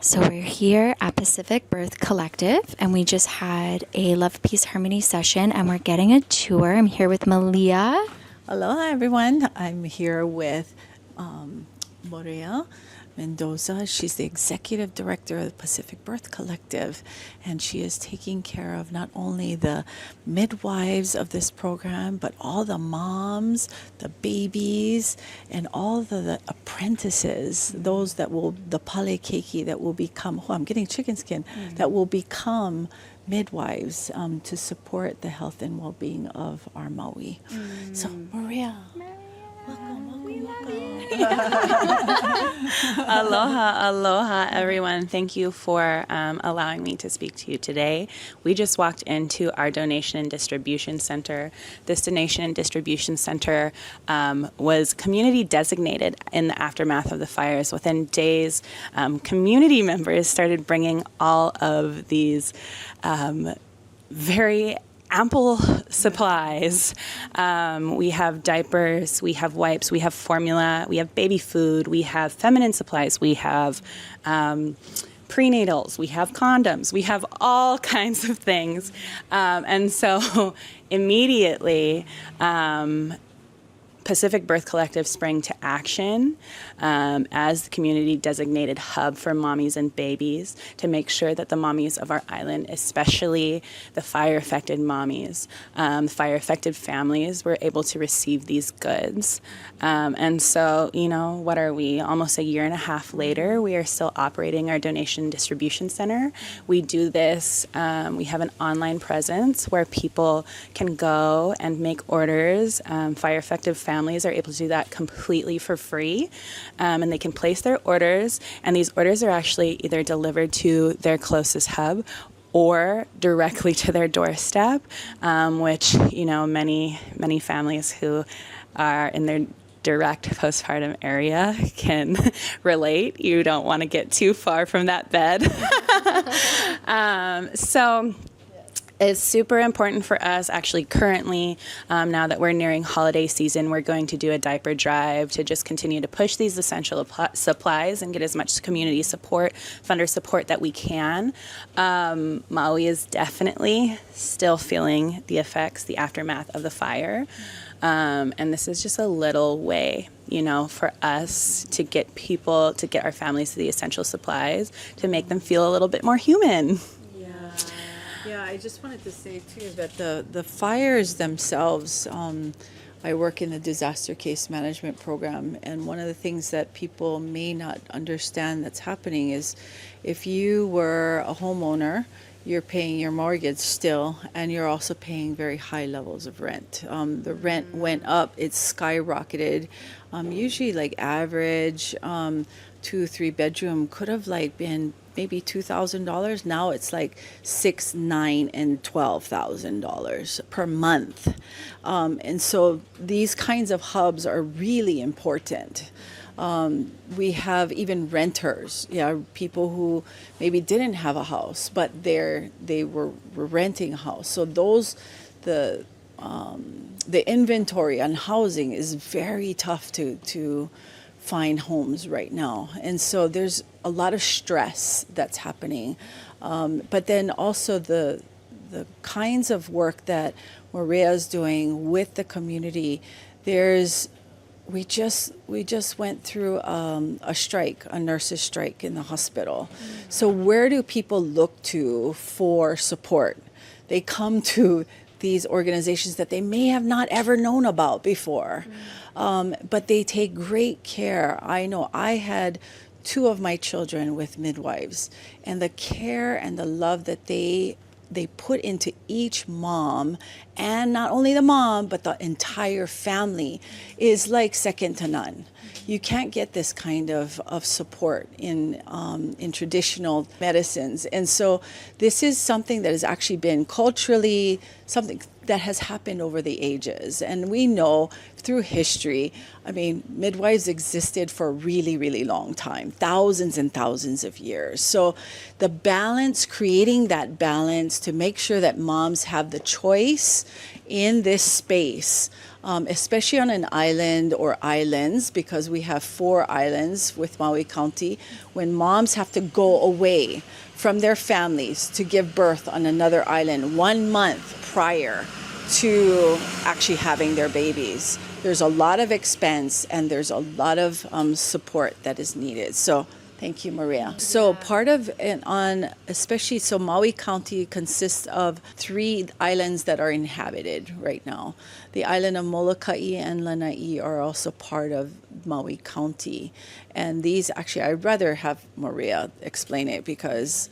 So we're here at Pacific Birth Collective, and we just had a Love, Peace, Harmony session, and we're getting a tour. I'm here with Malia. Aloha, everyone. I'm here with Morea Mendoza. She's the executive director of the Pacific Birth Collective, and she is taking care of not only the midwives of this program, but all the moms, the babies, and all the apprentices, those that will, the pale keiki that will become, I'm getting chicken skin, that will become midwives to support the health and well-being of our Maui. So, Maria, welcome. Aloha, everyone. Thank you for allowing me to speak to you today. We just walked into our donation and distribution center. This donation and distribution center was community designated in the aftermath of the fires. Within days, community members started bringing all of these very ample supplies. We have diapers, we have wipes, we have formula, we have baby food, we have feminine supplies, we have prenatals, we have condoms, we have all kinds of things. And so immediately, Pacific Birth Collective sprang to action as the community designated hub for mommies and babies to make sure that the mommies of our island, especially the fire-affected mommies, fire-affected families, were able to receive these goods. And so, you know, what are we? Almost a year and a half later, we are still operating our donation distribution center. We do this, we have an online presence where people can go and make orders. Fire-affected families are able to do that completely for free, and they can place their orders, and these orders are actually either delivered to their closest hub or directly to their doorstep, which, you know, many families who are in their direct postpartum area can relate. You don't want to get too far from that bed. So it's super important for us, actually, currently, now that we're nearing holiday season, we're going to do a diaper drive to just continue to push these essential supplies and get as much community support, funder support that we can. Maui is definitely still feeling the effects, the aftermath of the fire. And this is just a little way, you know, for us to get people, to get our families to the essential supplies, to make them feel a little bit more human. Yeah, I just wanted to say, too, that the fires themselves, I work in the disaster case management program, and one of the things that people may not understand that's happening is if you were a homeowner, you're paying your mortgage still, and you're also paying very high levels of rent. The rent went up, it's skyrocketed. Usually, like, average 2-3 bedroom could have like been maybe $2,000. Now it's like $6,000, $9,000, and $12,000 per month. And so these kinds of hubs are really important. We have even renters, people who maybe didn't have a house, but they were renting a house. So the inventory on housing is very tough to find homes right now. And so there's a lot of stress that's happening. But then also the kinds of work that Maria is doing with the community, we just went through a strike, a nurses' strike in the hospital. So where do people look to for support? They come to these organizations that they may have not ever known about before. But they take great care. I know I had 2 of my children with midwives, and the care and the love that they put into each mom, and not only the mom, but the entire family, is like second to none. You can't get this kind of support in traditional medicines. And so this is something that has actually been culturally something that has happened over the ages. And we know through history, I mean, midwives existed for a really, really long time, thousands and thousands of years. So the balance, creating that balance to make sure that moms have the choice in this space especially on an island or islands, because we have 4 islands with Maui County, when moms have to go away from their families to give birth on another island 1 month prior to actually having their babies. There's a lot of expense and there's a lot of support that is needed. So thank you, Maria. So part of it especially, so Maui County consists of 3 islands that are inhabited right now. The island of Molokai and Lanai are also part of Maui County. And these, actually, I'd rather have Maria explain it because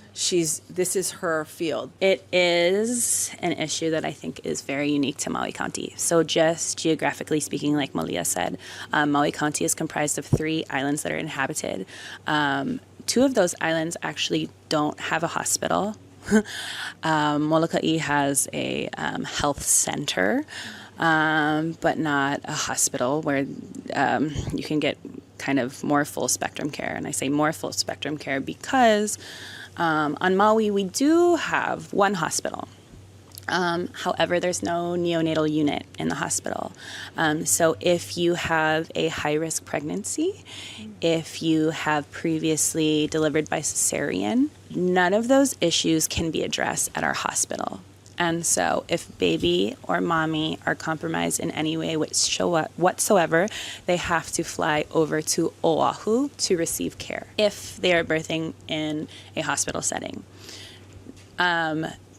this is her field. It is an issue that I think is very unique to Maui County. So just geographically speaking, like Malia said, Maui County is comprised of 3 islands that are inhabited. 2 of those islands actually don't have a hospital. Molokai has a health center, but not a hospital where you can get kind of more full spectrum care. And I say more full spectrum care because on Maui we do have 1 hospital. However, there's no neonatal unit in the hospital. So if you have a high-risk pregnancy, if you have previously delivered by cesarean, none of those issues can be addressed at our hospital. And so if baby or mommy are compromised in any way whatsoever, they have to fly over to Oahu to receive care if they are birthing in a hospital setting.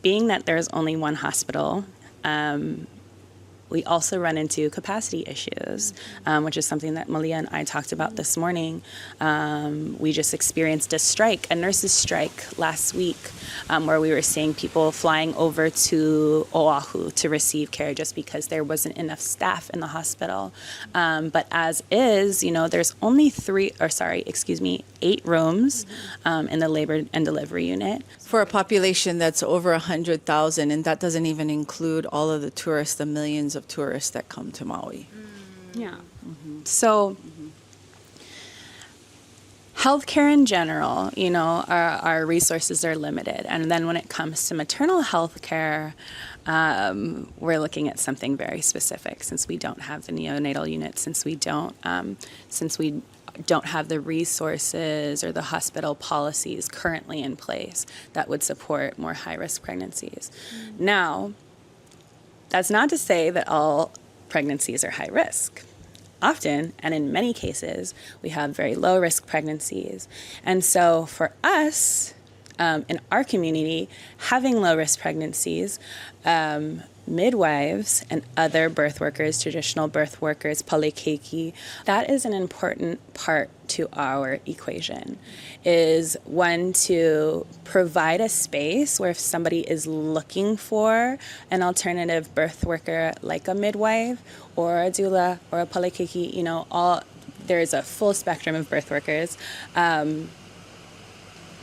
Being that there's only 1 hospital, we also run into capacity issues, which is something that Malia and I talked about this morning. We just experienced a nurses' strike last week, where we were seeing people flying over to Oahu to receive care just because there wasn't enough staff in the hospital. But as is, there's only 8 rooms in the labor and delivery unit. For a population that's over 100,000, and that doesn't even include all of the tourists, the millions of tourists that come to Maui. Yeah. So healthcare in general, our resources are limited. And then when it comes to maternal health care, we're looking at something very specific since we don't have the neonatal unit, since we don't have the resources or the hospital policies currently in place that would support more high-risk pregnancies. Now, that's not to say that all pregnancies are high risk. Often, and in many cases, we have very low-risk pregnancies. And so for us, in our community, having low-risk pregnancies, midwives and other birth workers, traditional birth workers, palekeki, that is an important part to our equation, is one to provide a space where if somebody is looking for an alternative birth worker like a midwife or a doula or a palekeki, there's a full spectrum of birth workers,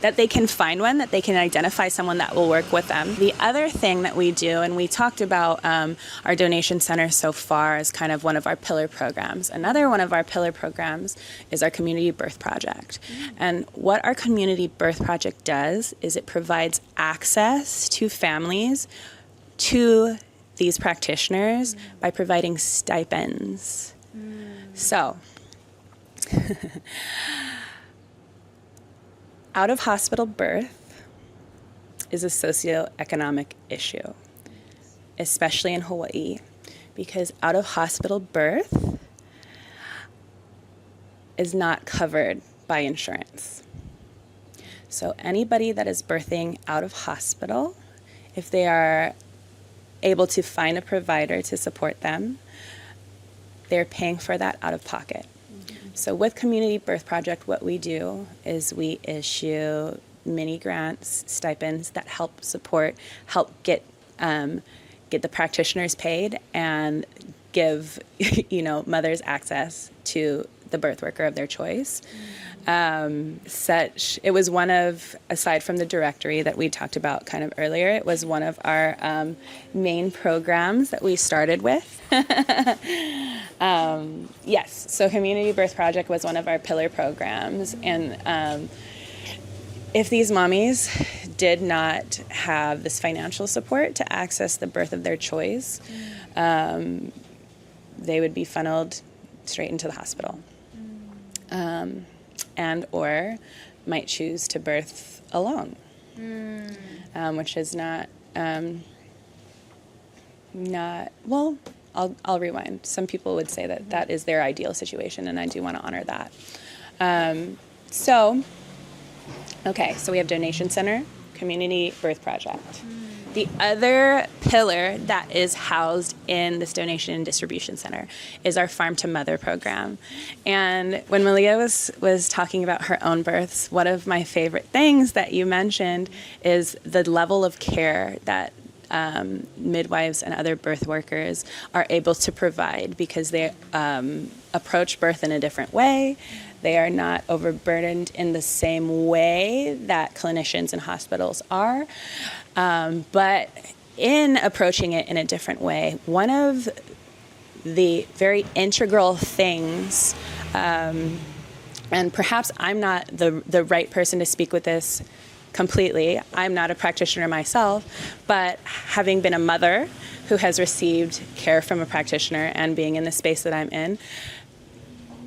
that they can find one, that they can identify someone that will work with them. The other thing that we do, and we talked about our donation center so far as kind of one of our pillar programs. Another one of our pillar programs is our community birth project. And what our community birth project does is it provides access to families to these practitioners by providing stipends. So, out-of-hospital birth is a socioeconomic issue, especially in Hawaii, because out-of-hospital birth is not covered by insurance. So anybody that is birthing out of hospital, if they are able to find a provider to support them, they're paying for that out of pocket. So with Community Birth Project, what we do is we issue mini grants, stipends that help get the practitioners paid and give mothers access to the birth worker of their choice. It was one of, aside from the directory that we talked about kind of earlier, it was one of our main programs that we started with. Yes, so Community Birth Project was one of our pillar programs. And if these mommies did not have this financial support to access the birth of their choice, they would be funneled straight into the hospital, and or might choose to birth alone, which is not well. I'll rewind. Some people would say that that is their ideal situation, and I do want to honor that. So we have donation center, community birth project. The other pillar that is housed in this donation and distribution center is our Farm to Mother program. And when Malia was talking about her own births, one of my favorite things that you mentioned is the level of care that midwives and other birth workers are able to provide, because they approach birth in a different way. They are not overburdened in the same way that clinicians in hospitals are. But in approaching it in a different way, one of the very integral things, and perhaps I'm not the right person to speak with this completely. I'm not a practitioner myself, but having been a mother who has received care from a practitioner and being in the space that I'm in,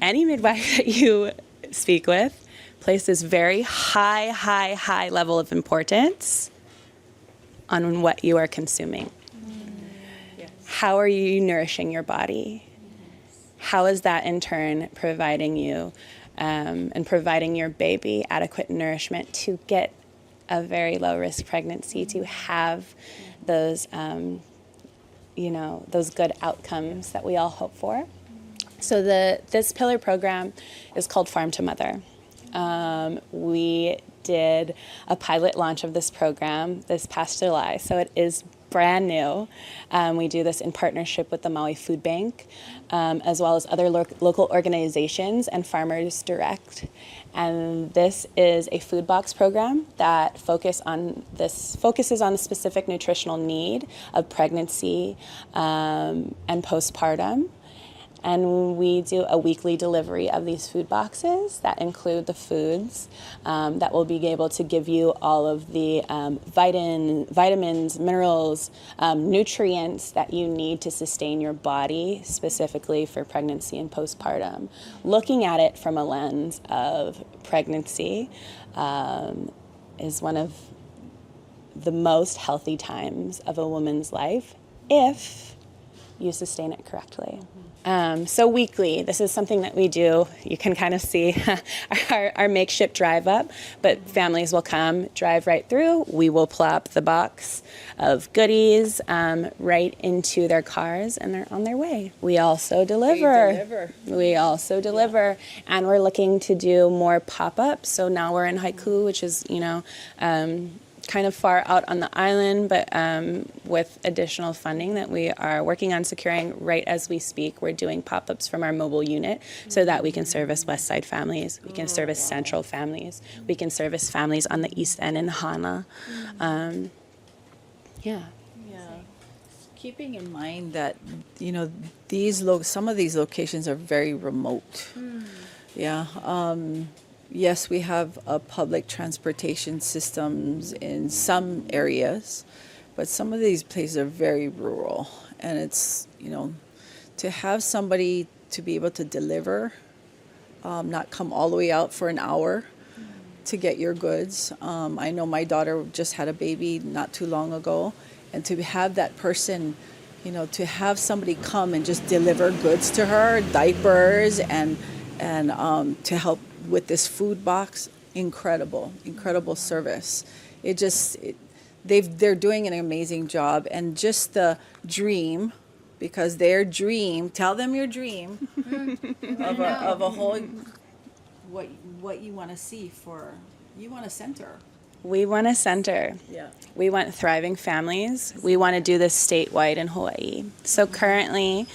any midwife that you speak with places very high level of importance on what you are consuming. Yes. How are you nourishing your body? How is that in turn providing you and providing your baby adequate nourishment to get a very low risk pregnancy, to have those, those good outcomes that we all hope for? So this pillar program is called Farm to Mother. We did a pilot launch of this program this past July, so it is brand new. We do this in partnership with the Maui Food Bank, as well as other local organizations and Farmers Direct. And this is a food box program that focuses on the specific nutritional need of pregnancy and postpartum. And we do a weekly delivery of these food boxes that include the foods that will be able to give you all of the vitamins, minerals, nutrients that you need to sustain your body, specifically for pregnancy and postpartum. Looking at it from a lens of pregnancy is one of the most healthy times of a woman's life if you sustain it correctly. So weekly, this is something that we do. You can kind of see our makeshift drive up, but families will come, drive right through. We will plop the box of goodies right into their cars, and they're on their way. We also deliver. And we're looking to do more pop-ups. So now we're in Haiku, which is, kind of far out on the island, but with additional funding that we are working on securing right as we speak. We're doing pop-ups from our mobile unit so that we can service West Side families, we can service Central families, we can service families on the East End in Hana. Keeping in mind that, some of these locations are very remote. Yes, we have public transportation systems in some areas, but some of these places are very rural. And it's, to have somebody to be able to deliver, not come all the way out for an hour to get your goods. I know my daughter just had a baby not too long ago, and to have that person, to have somebody come and just deliver goods to her, diapers, and to help with this food box, incredible service. They're doing an amazing job, and just the dream, because their dream, tell them your dream of a whole, what you want to see you want a center. We want a center. Yeah. We want thriving families. We want to do this statewide in Hawaii. So currently,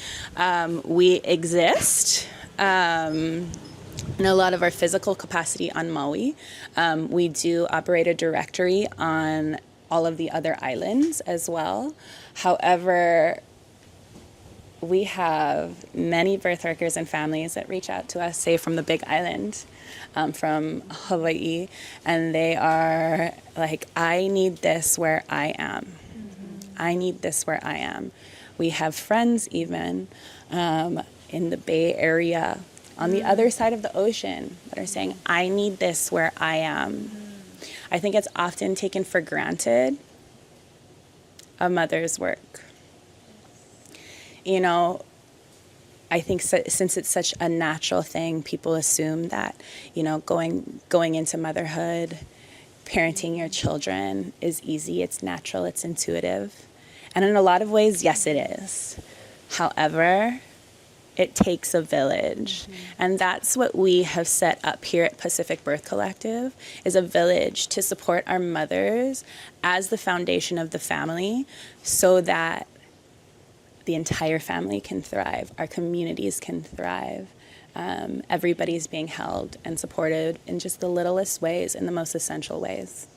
we exist in a lot of our physical capacity on Maui. We do operate a directory on all of the other islands as well. However, we have many birth workers and families that reach out to us, say from the Big Island, from Hawaii, and they are like, I need this where I am. I need this where I am. We have friends even in the Bay Area on the other side of the ocean that are saying, I need this where I am. I think it's often taken for granted a mother's work. You know, I think since it's such a natural thing, people assume that, you know, going into motherhood, parenting your children is easy, it's natural, it's intuitive. And in a lot of ways, yes, it is. However, it takes a village. And that's what we have set up here at Pacific Birth Collective, is a village to support our mothers as the foundation of the family so that the entire family can thrive, our communities can thrive. Everybody's being held and supported in just the littlest ways, in the most essential ways.